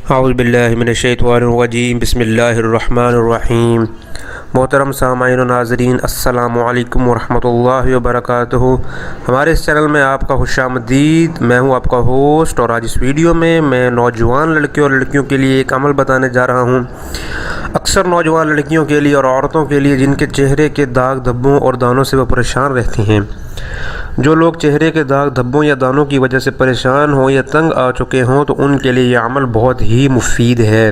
اعوذ باللہ من الشیطان الرجیم بسم اللہ الرحمن الرحیم۔ محترم سامعین و ناظرین، السلام علیکم ورحمۃ اللہ وبرکاتہ۔ ہمارے اس چینل میں آپ کا خوش آمدید۔ میں ہوں آپ کا ہوسٹ، اور آج اس ویڈیو میں نوجوان لڑکیوں اور لڑکیوں کے لیے ایک عمل بتانے جا رہا ہوں۔ اکثر نوجوان لڑکیوں کے لیے اور عورتوں کے لیے جن کے چہرے کے داغ دھبوں اور دانوں سے وہ پریشان رہتی ہیں، جو لوگ چہرے کے داغ دھبوں یا دانوں کی وجہ سے پریشان ہوں یا تنگ آ چکے ہوں، تو ان کے لیے یہ عمل بہت ہی مفید ہے۔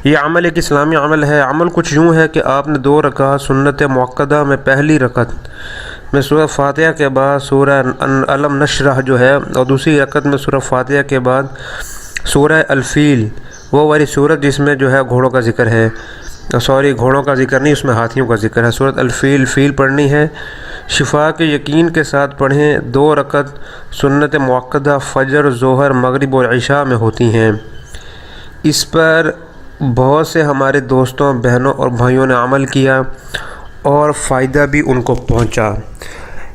یہ عمل ایک اسلامی عمل ہے۔ عمل کچھ یوں ہے کہ آپ نے 2 رکعت سنت مؤکدہ میں پہلی رکعت میں سورہ فاتحہ کے بعد سورہ الم نشرح جو ہے، اور دوسری رکعت میں سورہ فاتحہ کے بعد سورہ الفیل، وہ والی سورت جس میں جو ہے گھوڑوں کا ذکر ہے، گھوڑوں کا ذکر نہیں، اس میں ہاتھیوں کا ذکر ہے، سورۃ الفیل فیل پڑھنی ہے۔ شفا کے یقین کے ساتھ پڑھیں۔ 2 رکعت سنت مؤکدہ فجر، ظہر، مغرب اور عشاء میں ہوتی ہیں۔ اس پر بہت سے ہمارے دوستوں، بہنوں اور بھائیوں نے عمل کیا اور فائدہ بھی ان کو پہنچا،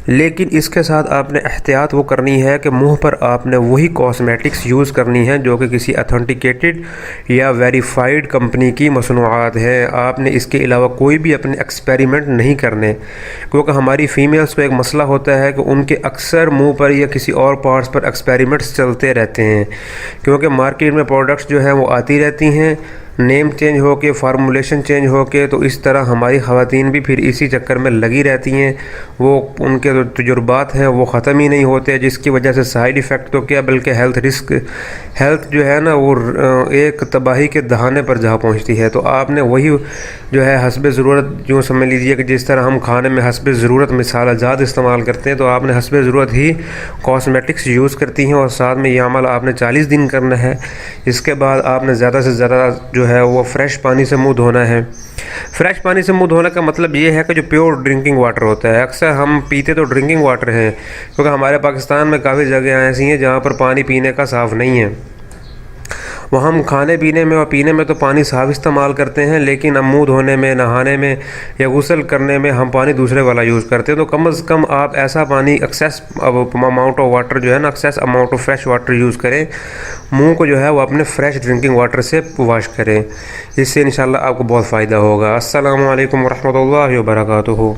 لیکن اس کے ساتھ آپ نے احتیاط وہ کرنی ہے کہ منہ پر آپ نے وہی کاسمیٹکس یوز کرنی ہے جو کہ کسی اتھینٹیکیٹڈ یا ویریفائڈ کمپنی کی مصنوعات ہیں۔ آپ نے اس کے علاوہ کوئی بھی اپنے ایکسپیریمنٹ نہیں کرنے، کیونکہ ہماری فیمیلز کو ایک مسئلہ ہوتا ہے کہ ان کے اکثر منہ پر یا کسی اور پارٹس پر ایکسپیریمنٹس چلتے رہتے ہیں، کیونکہ مارکیٹ میں پروڈکٹس جو ہیں وہ آتی رہتی ہیں، نیم چینج ہو کے، فارمولیشن چینج ہو کے، تو اس طرح ہماری خواتین بھی پھر اسی چکر میں لگی رہتی ہیں۔ وہ ان کے جو تجربات ہیں وہ ختم ہی نہیں ہوتے، جس کی وجہ سے سائیڈ ایفیکٹ تو کیا بلکہ ہیلتھ جو ہے نا وہ ایک تباہی کے دہانے پر جا پہنچتی ہے۔ تو آپ نے وہی جو ہے حسب ضرورت، جو سمجھ لیجیے کہ جس طرح ہم کھانے میں حسب ضرورت مثال جات استعمال کرتے ہیں، تو آپ نے حسب ضرورت ہی کاسمیٹکس یوز کرتی ہیں، اور ساتھ میں یہ عمل آپ نے 40 دن کرنا ہے۔ اس کے بعد آپ نے زیادہ سے زیادہ جو ہے وہ فریش پانی سے منہ دھونا ہے۔ فریش پانی سے منہ دھونے کا مطلب یہ ہے کہ جو پیور ڈرنکنگ واٹر ہوتا ہے، اکثر ہم پیتے تو ڈرنکنگ واٹر ہیں، کیونکہ ہمارے پاکستان میں کافی جگہیں ایسی ہیں جہاں پر پانی پینے کا صاف نہیں ہے۔ وہ ہم کھانے پینے میں اور پینے میں تو پانی صاف استعمال کرتے ہیں، لیکن اب منہ دھونے میں، نہانے میں یا غسل کرنے میں ہم پانی دوسرے والا یوز کرتے ہیں۔ تو کم از کم آپ ایسا پانی ایکسیس اماؤنٹ آف واٹر جو ہے نا، access amount of fresh water use کریں۔ منہ کو جو ہے وہ اپنے فریش ڈرنکنگ واٹر سے واش کریں، اس سے انشاءاللہ آپ کو بہت فائدہ ہوگا۔ السلام علیکم ورحمۃ اللہ وبرکاتہ۔